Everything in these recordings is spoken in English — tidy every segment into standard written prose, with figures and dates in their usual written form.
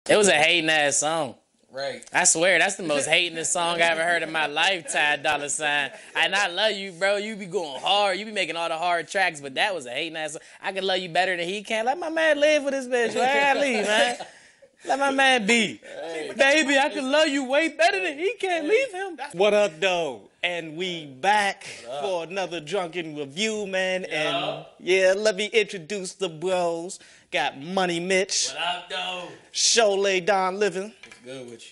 It was a hating ass song. Right. I swear, that's the most hating song I ever heard in my lifetime, Dollar Sign. And I love you, bro. You be going hard. You be making all the hard tracks, but that was a hating ass song. I can love you better than he can. Let my man live with this bitch. Why I gotta leave, man? Let my man be. Hey. Baby, I can love you way better than he can. Leave him. What up, though? And we back for another Drunken review, man. And yeah, let me introduce the bros. Got Money Mitch. What up, though? Cholet Don Living. What's good with you?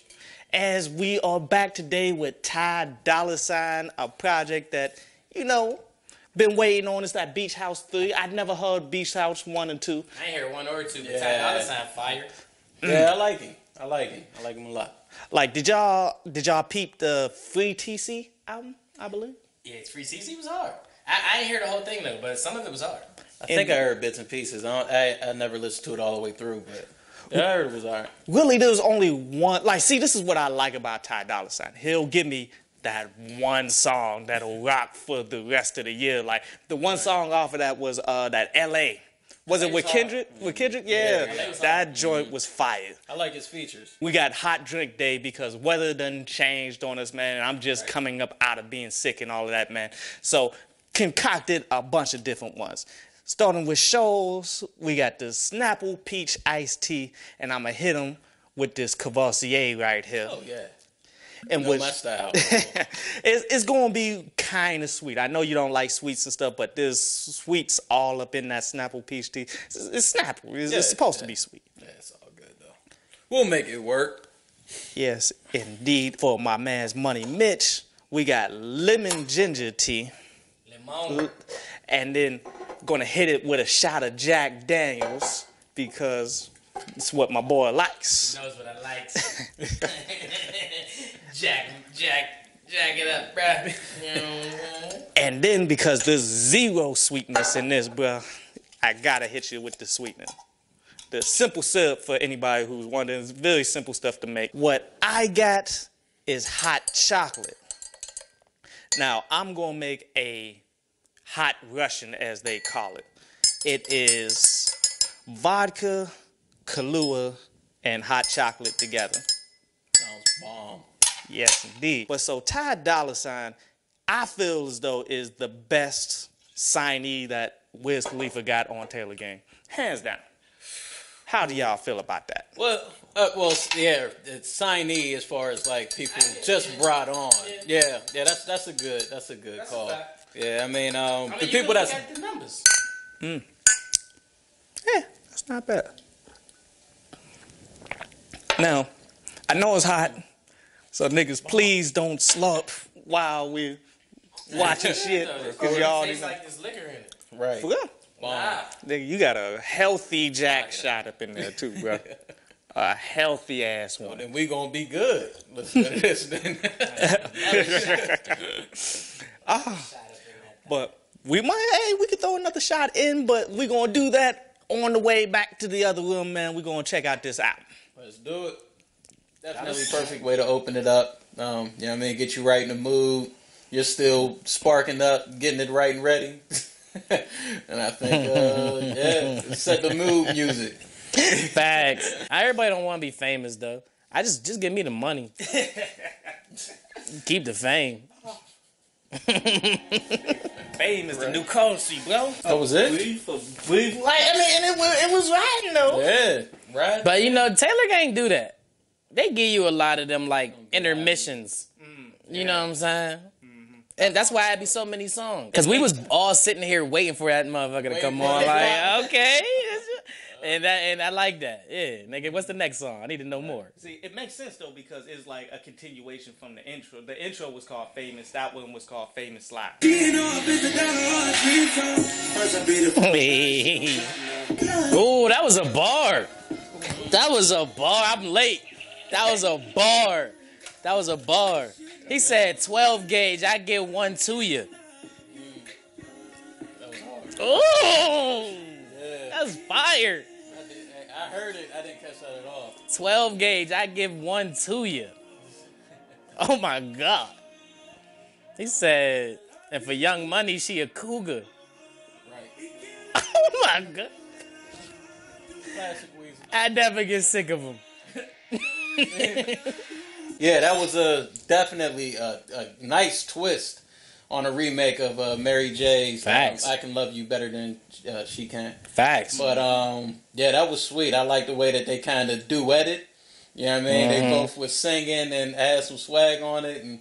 As we are back today with Dolla, a project that, you know, been waiting on. It's that Beach House 3. I'd never heard Beach House 1 and 2. I ain't heard 1 or 2, but Dolla fire. Yeah, I like him. I like him a lot. Like, did y'all peep the Free TC album, I believe? Yeah, it's Free CC was hard. I ain't hear the whole thing, though, but some of it was hard. I think I heard bits and pieces. I never listened to it all the way through, but yeah, I heard it was all right. Really, there's only one. Like, see, this is what I like about Dolla. He'll give me that one song that'll rock for the rest of the year. Like, the one song off of that was that L.A. Was it with Kendrick? With Kendrick? Yeah. That joint was fire. I like his features. We got Hot Drink Day because weather done changed on us, man. And I'm just coming up out of being sick and all of that, man. So concocted a bunch of different ones. Starting with shows, we got the Snapple Peach Iced Tea, and I'm going to hit them with this Cavassier right here. Oh, yeah. And you know my style. it's going to be kind of sweet. I know you don't like sweets and stuff, but there's sweets all up in that Snapple Peach Tea. It's Snapple. It's supposed to be sweet. Yeah, it's all good, though. We'll make it work. Yes, indeed. For my man's Money Mitch, we got Lemon Ginger Tea. Limon. And then going to hit it with a shot of Jack Daniels because it's what my boy likes. He knows what I likes. Jack it up, bruh. And then because there's zero sweetness in this, bruh, I gotta hit you with the sweetener. The simple syrup, for anybody who's wondering, is very simple stuff to make. What I got is hot chocolate. Now, I'm gonna make a hot Russian, as they call it. It is vodka, Kahlua, and hot chocolate together. Sounds bomb. Yes, indeed. But so Dolla, I feel as though is the best signee that Wiz Khalifa got on Taylor Gang. Hands down. How do y'all feel about that? Well, yeah, it's signee as far as like people just brought on. Yeah, that's a good call. Yeah, I mean, the people that's got the numbers. Yeah, that's not bad. Now, I know it's hot, so niggas, please don't slump while we're watching shit. Because y'all tastes like there's liquor in it. right. For real. Nah. Nigga, you got a healthy Jack shot up in there too, bro. A healthy ass one. Well, then we gonna be good. Listen to this then. But we could throw another shot in, but we're gonna do that on the way back to the other room, man. We're gonna check out this album. Let's do it. Definitely perfect way to open it up. You know what I mean? Get you right in the mood. You're still sparking up, getting it right and ready. And I think, set the mood music. Facts. Everybody don't want to be famous, though. I just give me the money. Keep the fame. Fame is the new currency, bro. That was it? Like, I mean, and it was riding though. Yeah, right. But, you know, Taylor Gang do that. They give you a lot of them, like, intermissions. You know what I'm saying? And that's why it be so many songs. Because we was all sitting here waiting for that motherfucker to come on. Like, okay. And I like that. Yeah, nigga, what's the next song? I need to know more. See, it makes sense, though, because it's like a continuation from the intro. The intro was called Famous. That one was called Famous Live. Oh, that was a bar. That was a bar. I'm late. That was a bar. That was a bar. He said 12 gauge. I give one to you. Oh, that's fire. I heard it. I didn't catch that at all. 12 gauge. I give one to you. Oh my God. He said, and for Young Money, she a cougar. Right. Oh my God. Classic Weezy. I never get sick of him. Yeah, that was definitely a nice twist on a remake of Mary J's Facts. I Can Love You Better Than She Can. Facts. But yeah, that was sweet. I like the way that they kind of duetted. You know what I mean? They both was singing and had some swag on it, and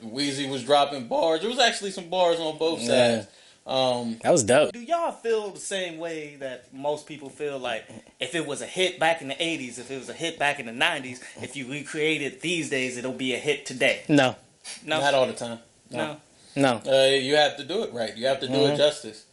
Weezy was dropping bars. There was actually some bars on both sides. That was dope. Do y'all feel the same way that most people feel like if it was a hit back in the 80s, if it was a hit back in the 90s, if you recreate it these days, it'll be a hit today? No. Not all the time. No. You have to do it right. You have to do it justice.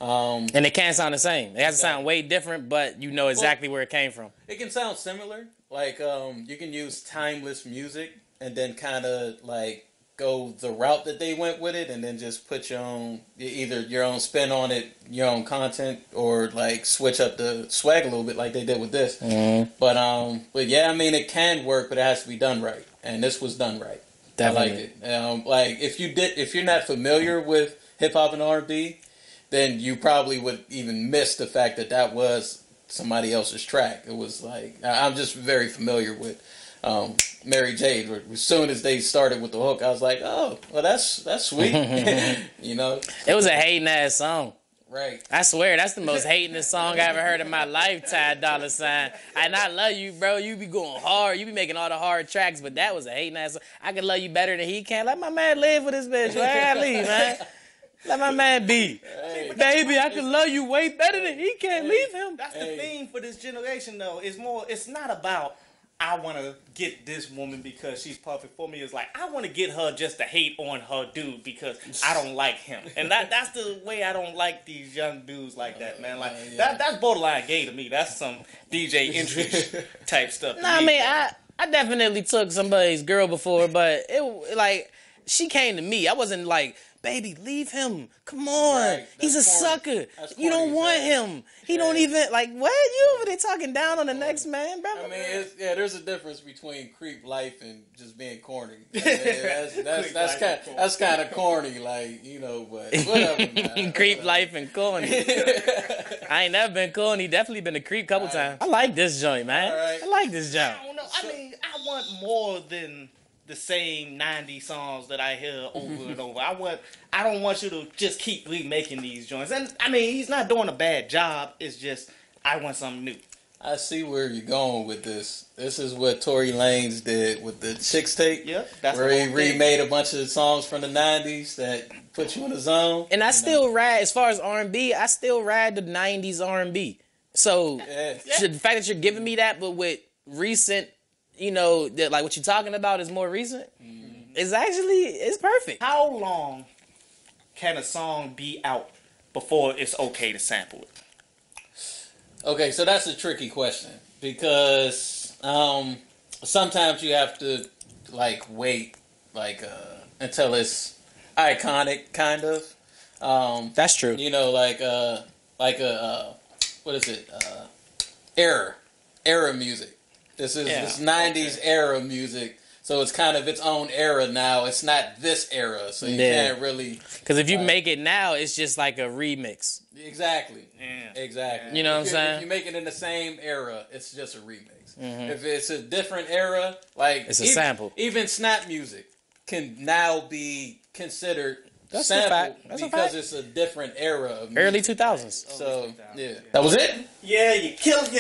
And it can't sound the same. It has to sound way different, but you know exactly where it came from. It can sound similar. Like, you can use timeless music and then kind of, like, go the route that they went with it and then just put your own, either your own spin on it, your own content, or, like, switch up the swag a little bit like they did with this. But yeah, I mean, it can work, but it has to be done right. And this was done right. Definitely. I liked it. Like, if you're not familiar with hip-hop and R&B, then you probably would even miss the fact that that was somebody else's track. It was like, I'm just very familiar with Mary J. As soon as they started with the hook, I was like, oh, well, that's sweet. You know? It was a hating ass song. Right. I swear, that's the most hatingest song I ever heard in my life, Dolla $ign. And I love you, bro. You be going hard. You be making all the hard tracks, but that was a hating ass song. I can love you better than he can. Let my man live with this bitch. Why I gotta leave, man? Let my man be. Hey. Baby, I can love you way better than he can. Leave him. That's the thing for this generation, though. It's not about, I want to get this woman because she's perfect for me. It's like, I want to get her just to hate on her dude because I don't like him. And that's the way I don't like these young dudes like that, man. Like, that's borderline gay to me. That's some DJ interest type stuff. I mean, I definitely took somebody's girl before, but it, like, she came to me. I wasn't like, baby, leave him. Come on. Right. He's a sucker. You don't want him. He don't even, like, what? You over there talking down on the next man, bro? I mean, there's a difference between creep life and just being corny. I mean, that's kind of corny, like, you know, but whatever, man. Creep life and corny. I ain't never been corny. Definitely been a creep couple times. I like this joint, man. Right. I like this joint. I don't know. I mean, I want more than the same 90 songs that I hear over and over. I don't want you to just keep remaking these joints. And I mean, he's not doing a bad job. It's just, I want something new. I see where you're going with this. This is what Tory Lanez did with the Chicks Tape. Yep, that's where he remade a bunch of songs from the 90s that put you in the zone. And I still ride, as far as R&B, I still ride the 90s R&B. So the fact that you're giving me that, but with recent, you know, that like what you're talking about is more recent, it's perfect. How long can a song be out before it's okay to sample it? Okay, so that's a tricky question because sometimes you have to like wait until it's iconic, kind of. That's true. You know, like what is it? Era music. This is this 90s era music. So it's kind of its own era now. It's not this era. So you can't really... Because if you make it now, it's just like a remix. Exactly. Yeah. Exactly. You know what I'm saying? If you make it in the same era, it's just a remix. If it's a different era, like... It's a sample. Even snap music can now be considered... That's sample a fact. That's because a fact. it's a different era of music. Early 2000s. So, yeah. That was it? Yeah, you're killing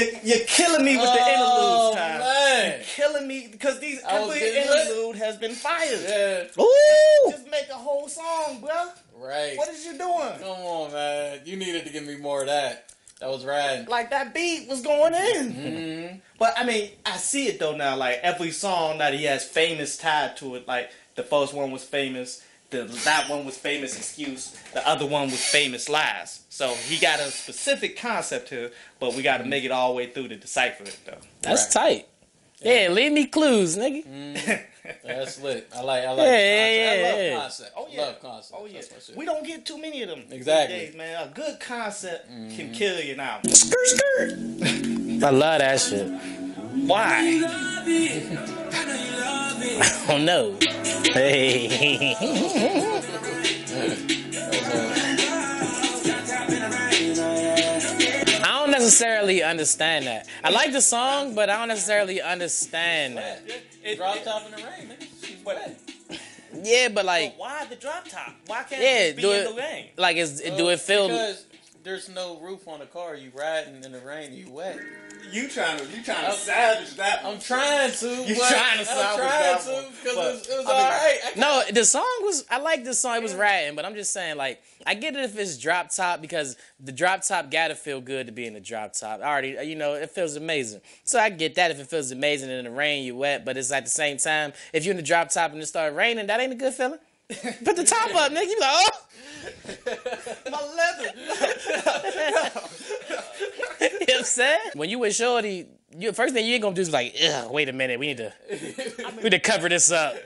me with the interludes, Ty. Man. You're killing me because every interlude has been fired. Yeah. Ooh! Just make a whole song, bro. Right. What is you doing? Come on, man. You needed to give me more of that. That was right. Like, that beat was going in. But, I mean, I see it, though, now. Like, every song that he has famous tied to it. Like, the first one was famous. That one was Famous Excuse. The other one was Famous Lies. So he got a specific concept here, but we got to make it all the way through to decipher it, though. That's tight. Yeah, leave me clues, nigga. That's lit. I like Yeah. I love concept. Oh, yeah. Love concept. Oh, yeah. We don't get too many of them. Exactly. These days, man. A good concept can kill you now. Skirt. I love that shit. Why? I don't know. Hey. I don't necessarily understand that. I like the song, but I don't necessarily understand that. Drop top in the rain, nigga. She's wet. Yeah, but like, But why the drop top? Why can't yeah, it be do in it the rain? like do it feel? Because there's no roof on the car. You riding in the rain, you wet. You trying to salvage that one. I'm trying to. You trying to salvage that one. Because it was all right. No, the song was. I like this song. It was ratting, but I'm just saying, like, I get it if it's drop top because the drop top gotta feel good to be in the drop top. I already, it feels amazing. So I get that if it feels amazing and in the rain you wet, but it's at the same time if you're in the drop top and it started raining, that ain't a good feeling. Put the top up, nigga. You be like, oh. My leather. You know what I'm saying? When you with Shorty, first thing you ain't gonna do is like, ugh, wait a minute, we need to cover this up.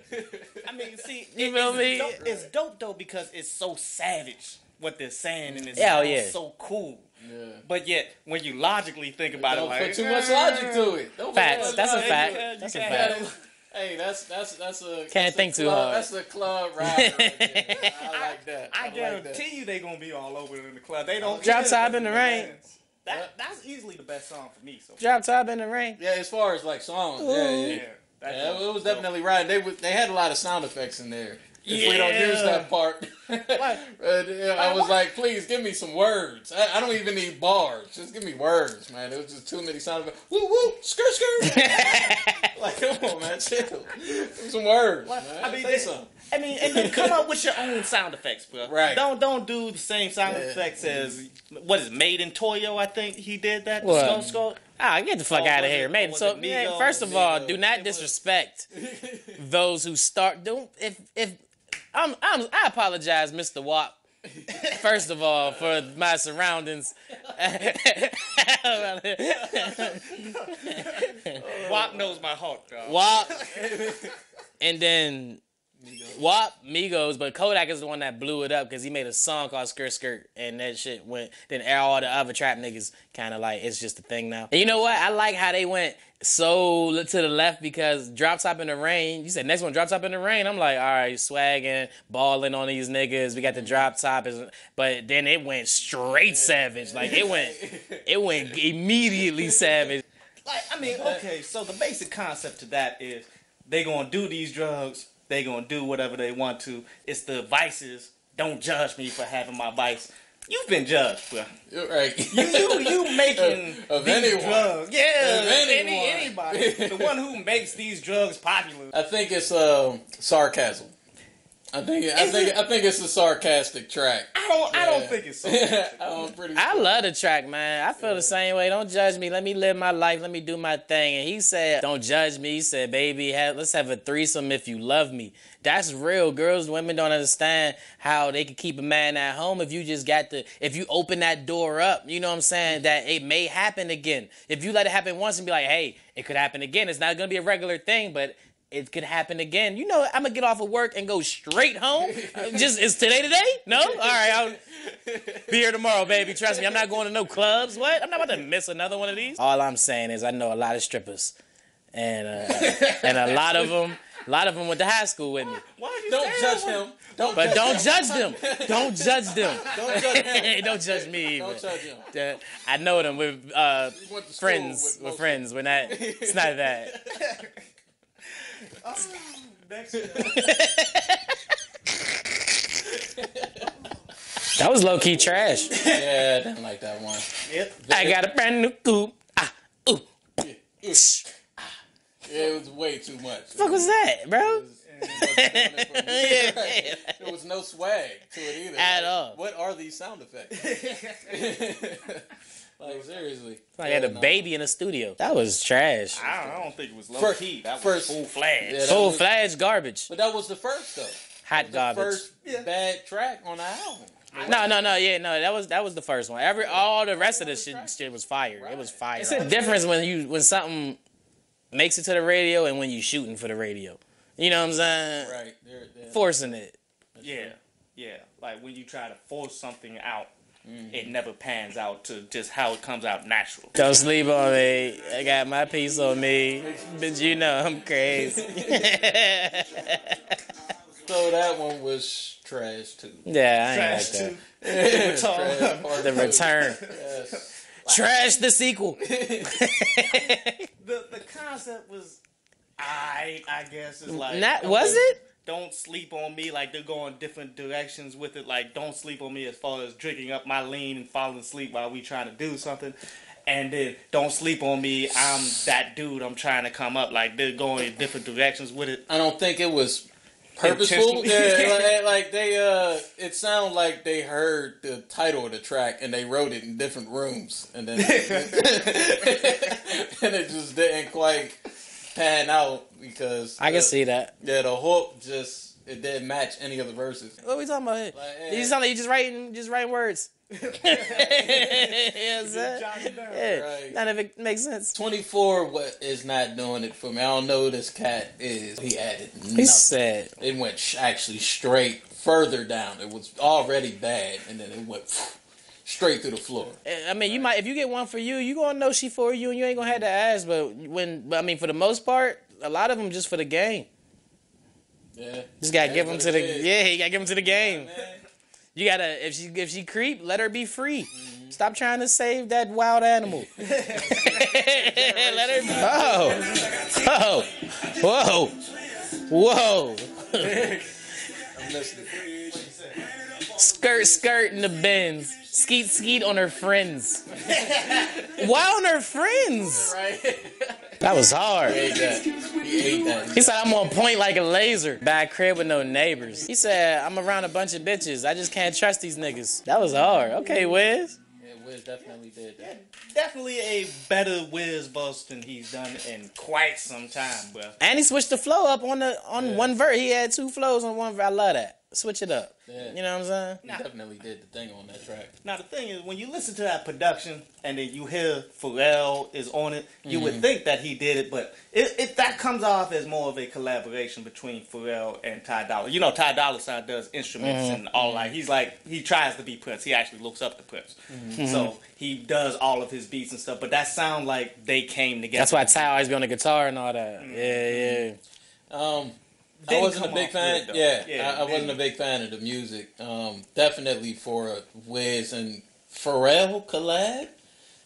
I mean, see, You feel me? It's dope though because it's so savage what they're saying and it's so cool. Yeah. But yet, when you logically think about Don't it, like put too much logic to it. Don't put Facts. much That's a logic. fact. That's a fact. Hey, that's a Can't think too hard. That's a club ride right there. I like that. I like guarantee that. you they gonna be all over in the club. They don't Drop care top if in the it's rain. dance. That's easily the best song for me. So Drop top in the rain. Yeah, as far as like songs, that's it was definitely right. They had a lot of sound effects in there. If we don't use that part, I was like, please give me some words. I don't even need bars. Just give me words, man. It was just too many sound effects. Woo woo, skirt skirt. Like, come on, man, chill. Give me some words, man. Say something. I mean, and then come up with your own sound effects, bro. Right. Don't do the same sound effects as what is Made in Toyo. I think he did that. What? Skull. Ah, get the fuck out of here, man. was So, it Migos? first of all, Migos. do not disrespect those who start. Don't if I apologize, Mr. Wap. First of all, for my surroundings. WAP knows my heart, dog. WAP, and then WAP, Migos, but Kodak is the one that blew it up because he made a song called Skirt Skirt, and that shit went. Then all the other trap niggas kind of like it's just a thing now. And you know what? I like how they went so to the left because Drop Top in the Rain. You said next one, Drop Top in the Rain. I'm like, all right, swagging, balling on these niggas. We got the Drop Top, but then it went straight savage. Like it went immediately savage. Like, I mean, okay, so the basic concept to that is they gonna do these drugs, they gonna do whatever they want to. It's the vices. Don't judge me for having my vice. You've been judged, bro. You're right. You making of these anyone. drugs. Yeah, Of anyone. anybody. The one who makes these drugs popular. I think it's sarcasm. I think it's a sarcastic track. I don't think it's so. I love the track, man. I feel the same way. Don't judge me. Let me live my life. Let me do my thing. And he said, don't judge me. He said, baby, let's have a threesome if you love me. That's real. Girls, women don't understand how they can keep a man at home if you just if you open that door up, you know what I'm saying, that it may happen again. If you let it happen once and be like, hey, it could happen again. It's not going to be a regular thing, but it could happen again. You know, I'm going to get off of work and go straight home. Is today? No? All right, I'll be here tomorrow, baby. Trust me, I'm not going to no clubs. What? I'm not about to miss another one of these. All I'm saying is I know a lot of strippers. And a lot of them went to high school with me. Don't judge him. Don't judge them. Don't judge them. Don't judge him. Don't judge me either. Don't judge him. I know them. We're went to friends. school We're with friends. We're not. It's not that. That was low key trash. Yeah, I didn't like that one. Yep. I got a brand new coupe. Yeah, it was way too much. What the fuck was that, bro? There was no swag to it either. At all. What are these sound effects? Like, seriously. I had a baby in the studio. That was trash. I don't think it was low key. That was full flash. Yeah, Full flash garbage. But that was the first though. Hot The garbage. first bad track on the album. No. That was the first one. All the rest of the shit was fire. It was fire. It's a difference when something makes it to the radio and when you shooting for the radio. You know what I'm saying? Right. They're Forcing it. Yeah. Like when you try to force something out, it never pans out to just how it comes out natural. Don't sleep on me. I got my piece on me. But you know I'm crazy. So that one was trash too. Yeah, I ain't Trash like too. that. The return. Yes. Trash the sequel. The concept was, I guess, is like, Not was it? Don't sleep on me. Like, they're going different directions with it. Like, don't sleep on me as far as drinking up my lean and falling asleep while we trying to do something. And then don't sleep on me. I'm that dude. I'm trying to come up. Like, they're going in different directions with it. I don't think it was purposeful. Yeah, like they it sounded like they heard the title of the track and they wrote it in different rooms, and then and it just didn't quite pan out because I can see that. Yeah, the hook it didn't match any of the verses. What are we talking about here? Like, You sound like you just writing words. Yes, Right. None of it makes sense. 24 is not doing it for me. I don't know who this cat is. He added nothing. He said It went actually straight further down. It was already bad, and then it went straight through the floor. I mean, you might if you get one for you, you gonna know she for you, and you ain't gonna have to ask. But I mean, for the most part, a lot of them just for the game. Yeah, Just gotta give them to the you gotta give them to the game. Yeah, You gotta if she creep, let her be free. Stop trying to save that wild animal. Let her be. Whoa. I'm listening. Skirt in the bins. Skeet on her friends. Why on her friends? Right. That was hard. He ate that. He said, I'm on point like a laser. Bad crib with no neighbors. He said, I'm around a bunch of bitches. I just can't trust these niggas. That was hard. Okay, Wiz. Yeah, Wiz definitely did that. Definitely a better Wiz boss than he's done in quite some time, bro. And he switched the flow up on one verse. He had two flows on one verse. I love that. Switch it up. Yeah. You know what I'm saying? He definitely did the thing on that track. Now the thing is, when you listen to that production and then you hear Pharrell is on it, you would think that he did it, but that comes off as more of a collaboration between Pharrell and Ty Dolla. You know, Ty Dolla Sign does instruments and all that. He tries to be Prince. He actually looks up to Prince. So he does all of his beats and stuff, but that sound like they came together. That's why Ty always be on the guitar and all that. Yeah. I wasn't a big fan. I wasn't didn't. a big fan of the music. Definitely for a Wiz and Pharrell collab.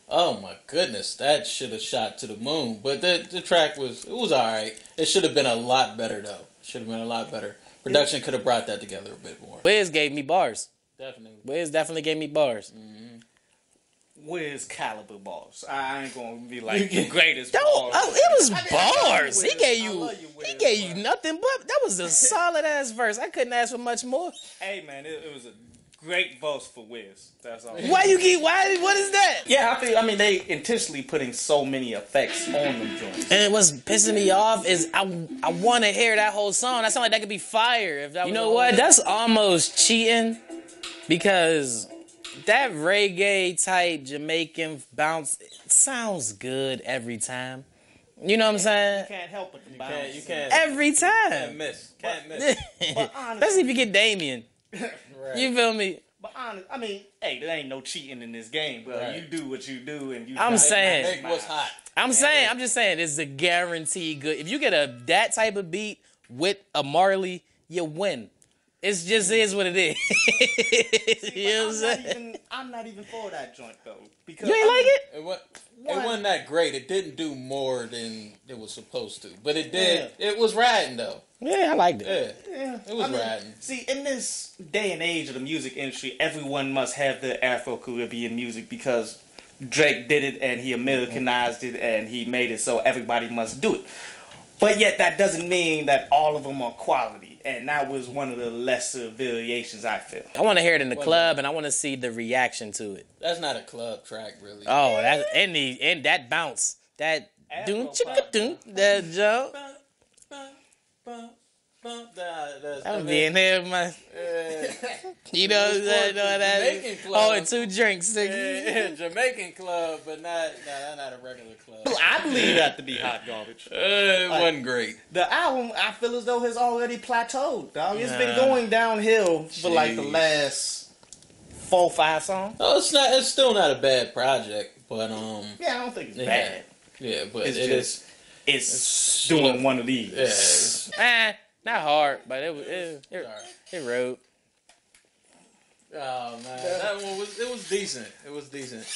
Oh my goodness, that should have shot to the moon. But the track was all right. It should have been a lot better though. Should have been a lot better. Production could have brought that together a bit more. Wiz gave me bars. Definitely. Wiz definitely gave me bars. Wiz caliber bars. I ain't gonna be like the greatest bars. It was bars. He gave I you love you, Wiz, he gave you but- nothing but that was a solid ass verse. I couldn't ask for much more. Hey man, it was a great verse for Wiz. That's all. What is that? Yeah, I mean they intentionally putting so many effects on them joints. And what's pissing me off is I want to hear that whole song. That sound like that could be fire. If that you know what? That's almost cheating because that reggae type Jamaican bounce sounds good every time. You know what I'm saying? You can't help but to bounce. You can't. Every time. Can't miss. But honestly, Especially if you get Damien. Right. You feel me? But honest, I mean, hey, there ain't no cheating in this game, bro. Right. You do what you do, and you. I'm saying. Make what's hot. I'm just saying, it's a guaranteed good. If you get that type of beat with a Marley, you win. It just is what it is. You know what I'm saying? I'm not even for that joint though, because You ain't like it? It wasn't that great. It didn't do more than it was supposed to, but it did. Yeah. It was riding though. Yeah, I liked it. Yeah, it was riding. See, in this day and age of the music industry, everyone must have the Afro-Caribbean music because Drake did it and he Americanized it and he made it so everybody must do it. But yet that doesn't mean that all of them are quality. And that was one of the lesser variations, I feel. I want to hear it in the club, and I want to see the reaction to it. That's not a club track, really. Oh, that and that bounce, that doom chicka doom, that jump. I'm being here, man. You know that. Jamaican club. Oh, and 2 drinks. Jamaican club, but not a regular club. I believe that to be hot garbage. It wasn't great. The album, I feel as though, has already plateaued, dog. It's been going downhill for like the last 4 or 5 songs. Oh, it's still not a bad project, but Yeah, I don't think it's bad. Yeah, but It's doing one of these. Not hard, but it wrote. Oh man, that one was decent. It was decent.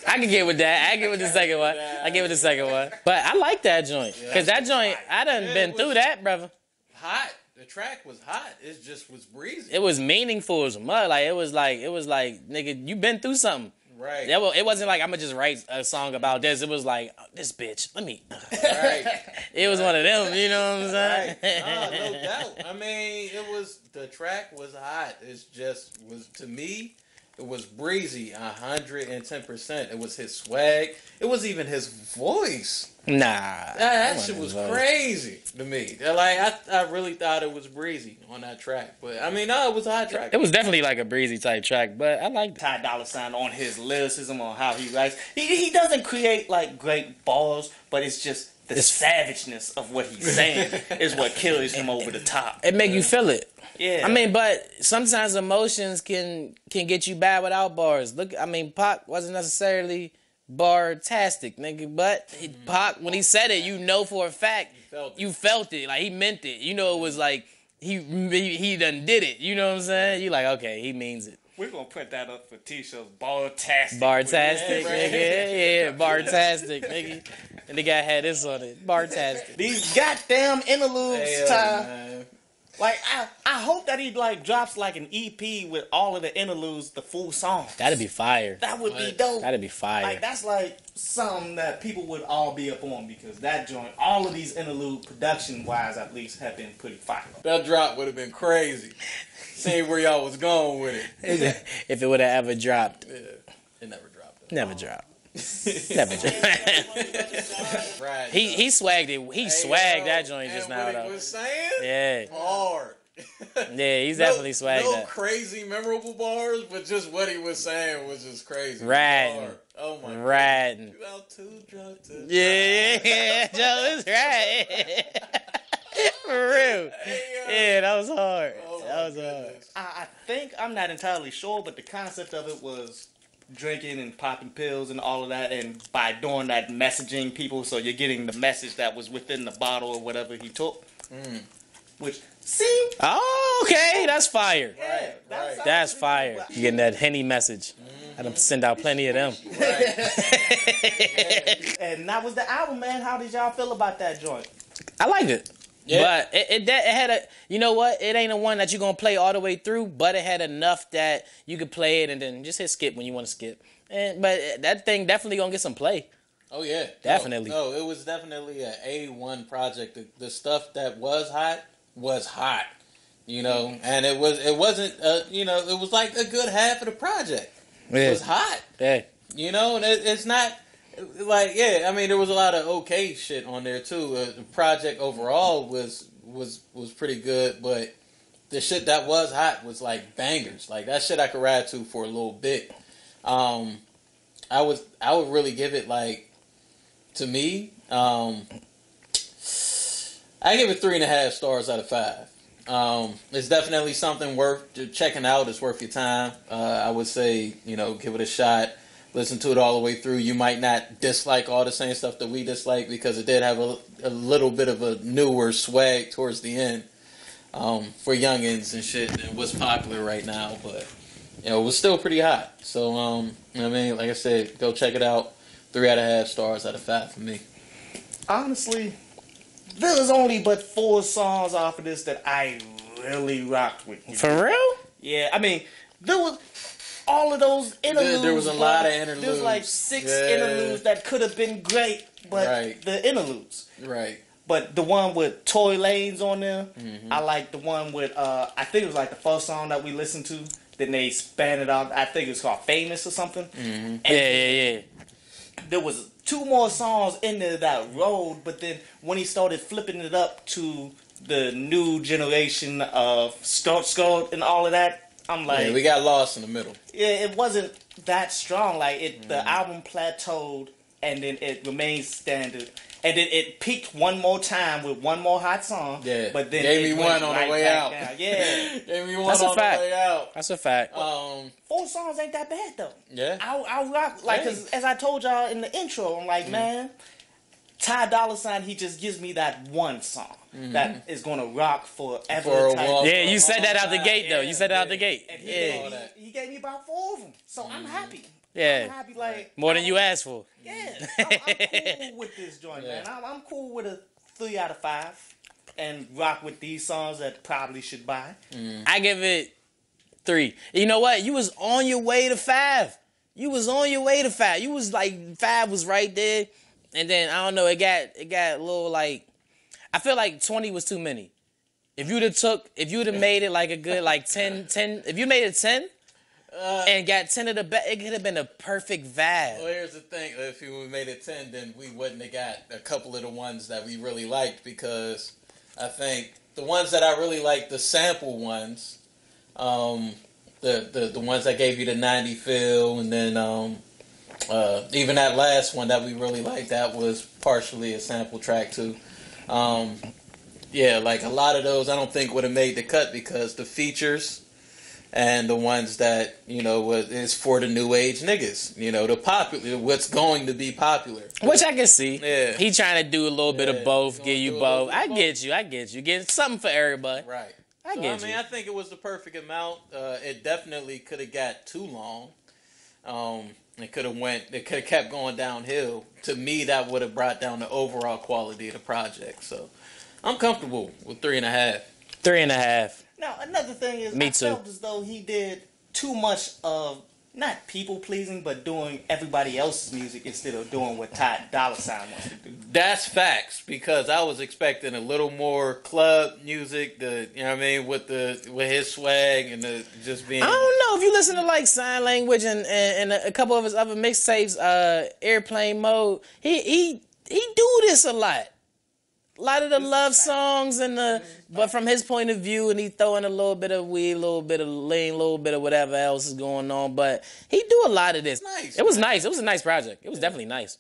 I can get with that. I get with the second one. I get with the second one. But I like that joint. Because that joint, I done been through that, brother. Hot. The track was hot. It just was breezy. It was meaningful as mud. Like, it was like, nigga, you been through something. Right. It wasn't like, I'm going to just write a song about this. It was like, oh, this bitch, let me. Right. It was one of them, you know what I'm saying? Right. No doubt. I mean, the track was hot. It just was, to me, it was breezy, 110%. It was his swag. It was even his voice. Nah. That shit was crazy to me. Like, I really thought it was breezy on that track. But, I mean, no, it was a hot track. It was definitely like a breezy type track, but I liked it. Ty Dolla $ign on his lyricism, on how he writes. He doesn't create like great bars, but it's just the savageness of what he's saying is what carries him over the top. It make you feel it. Yeah. I mean, but sometimes emotions can get you bad without bars. Look, I mean, Pac wasn't necessarily bar-tastic, nigga, but Pac, when he said it, you know for a fact, you felt it. Like, he meant it. You know, it was like, he done did it. You know what I'm saying? You like, okay, he means it. We're going to put that up for T-shirts. Bar-tastic. Bar-tastic, Yeah, right. nigga. Yeah, bar-tastic, nigga. And the guy had this on it. Bar-tastic. These goddamn interludes, Ty. Man. Like, I hope that he, like, drops, like, an EP with all of the interludes, the full song. That'd be fire. That would be dope. That'd be fire. Like, that's, like, something that people would all be up on because that joint, all of these interlude, production-wise, at least, have been pretty fire. That drop would have been crazy. Seeing where y'all was going with it. If it would have ever dropped. Yeah, it never dropped. Never dropped. Never dropped. Right. He swagged it. He swagged that joint just now, what though. he was saying? Yeah. Hard. Yeah, he's definitely swagged no that. crazy memorable bars, but just what he was saying was just crazy. Ratting. Hard. Oh my god. Ratting. You out too drunk to Yeah, Joe is right. For real. Yeah, that was hard. Oh, That was hard. goodness. I think, I'm not entirely sure, but the concept of it was drinking and popping pills and all of that, and by doing that, messaging people, so you're getting the message that was within the bottle or whatever he took. Which, see? Oh, okay. That's fire. Right, right. That's fire. You getting that Henny message. I done send out plenty of them. And that was the album, man. How did y'all feel about that joint? I liked it. Yeah. But it had a, you know what? It ain't a one that you're going to play all the way through, but it had enough that you could play it and then just hit skip when you want to skip. But that thing definitely going to get some play. Oh yeah, Definitely. No, it was definitely an A1 project. The stuff that was hot, you know, and it wasn't, you know, it was like a good half of the project. Yeah. It was hot, Yeah. you know, and it's not like, yeah, I mean, there was a lot of okay shit on there too. The project overall was pretty good, but the shit that was hot was like bangers. Like that shit I could ride to for a little bit. I would really give it, like, to me, I give it 3.5 stars out of 5. It's definitely something worth checking out. It's worth your time. I would say, you know, give it a shot. Listen to it all the way through. You might not dislike all the same stuff that we dislike because it did have a little bit of a newer swag towards the end for youngins and shit and what's popular right now. But, you know, it was still pretty hot. So, I mean, like I said, go check it out. 3.5 stars out of 5 for me. Honestly, there was only but 4 songs off of this that I really rocked with. For real? Yeah, I mean, there was all of those interludes. There was a lot of interludes. There was like 6 interludes that could have been great, but the interludes. Right. But the one with Tory Lanez on there, I like the one with, I think it was like the first song that we listened to. Then they span it out. I think it was called Famous or something. And Yeah. there was 2 more songs in there that rolled, but then when he started flipping it up to the new generation of Skull and all of that, I'm like, Yeah, we got lost in the middle. yeah, it wasn't that strong. Like the album plateaued, and then it remained standard, and then it peaked one more time with one more hot song. Yeah, but then gave it me went one on right the way back out. down. Yeah, Gave me one That's a on fact. the way out. That's a fact. 4 songs ain't that bad though. Yeah. I rock, like, 'cause as I told y'all in the intro, I'm like, man, Ty Dolla $ign, he just gives me that one song that is gonna rock forever. For a type while. of- Yeah, you said that out the gate though. You said that out the gate. And Yeah. he gave me about 4 of them, so I'm happy. Yeah. I'm happy. Like More than you asked for. Yeah, I'm cool with this joint, man. I'm cool with a 3 out of 5, and rock with these songs that probably should buy. I give it 3. You know what? You was on your way to 5. You was on your way to 5. You was like 5 was right there, and then I don't know. It got a little like. I feel like 20 was too many. If you'd have made it like a good like 10, if you made it 10 and got 10 of the best, it could have been a perfect vibe. Well, here's the thing. If we made it 10, then we wouldn't have got a couple of the ones that we really liked, because I think the ones that I really liked, the sample ones, the ones that gave you the 90 feel, and then even that last one that we really liked, that was partially a sample track too. Yeah, like a lot of those I don't think would have made the cut, because the features and the ones that, you know, is for the new age niggas, you know, the popular, what's going to be popular. Which I can see. Yeah. He trying to do a little bit of both, give gonna you do a both. little bit I of get you. Get something for everybody. Right. I So, get I mean, you. I think it was the perfect amount. It definitely could have got too long. It could have kept going downhill. To me, that would have brought down the overall quality of the project. So I'm comfortable with 3.5. 3.5. Now, another thing is, Me I too. felt as though he did too much of, not people-pleasing, but doing everybody else's music instead of doing what Ty Dolla $ign wants to do. That's facts, because I was expecting a little more club music, you know what I mean, with his swag and just being. I don't know if you listen to like Sign Language and a couple of his other mixtapes, Airplane Mode. He do this a lot. A lot of the love songs but from his point of view, and he throwing a little bit of weed, a little bit of lean, a little bit of whatever else is going on. But he do a lot of this. Nice, It was nice. It was a nice project. It was definitely nice.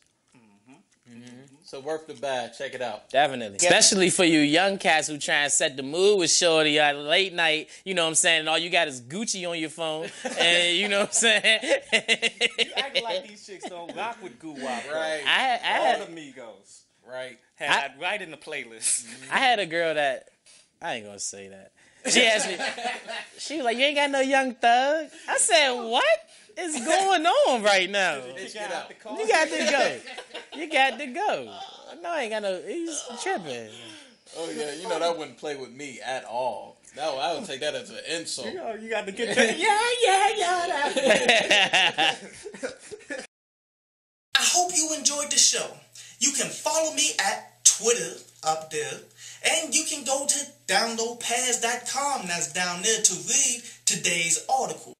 So worth the buy. Check it out. Definitely. Especially for you young cats who try and set the mood with shorty at late night, you know what I'm saying? And all you got is Gucci on your phone. And you know what I'm saying? You act like these chicks don't rock with Goo Wop. Right. All the Migos. Right. Had that right in the playlist. I had a girl that, I ain't gonna say that. She asked me, she was like, you ain't got no Young Thug? I said, what is going on right now? Bitch, get out. You got to go. You got to go. No, I ain't got no, he's tripping. Oh yeah, you know that wouldn't play with me at all. No, I would take that as an insult. You got to get that. I hope you enjoyed the show. You can follow me at Twitter up there, and you can go to downloadpass.com, that's down there, to read today's article.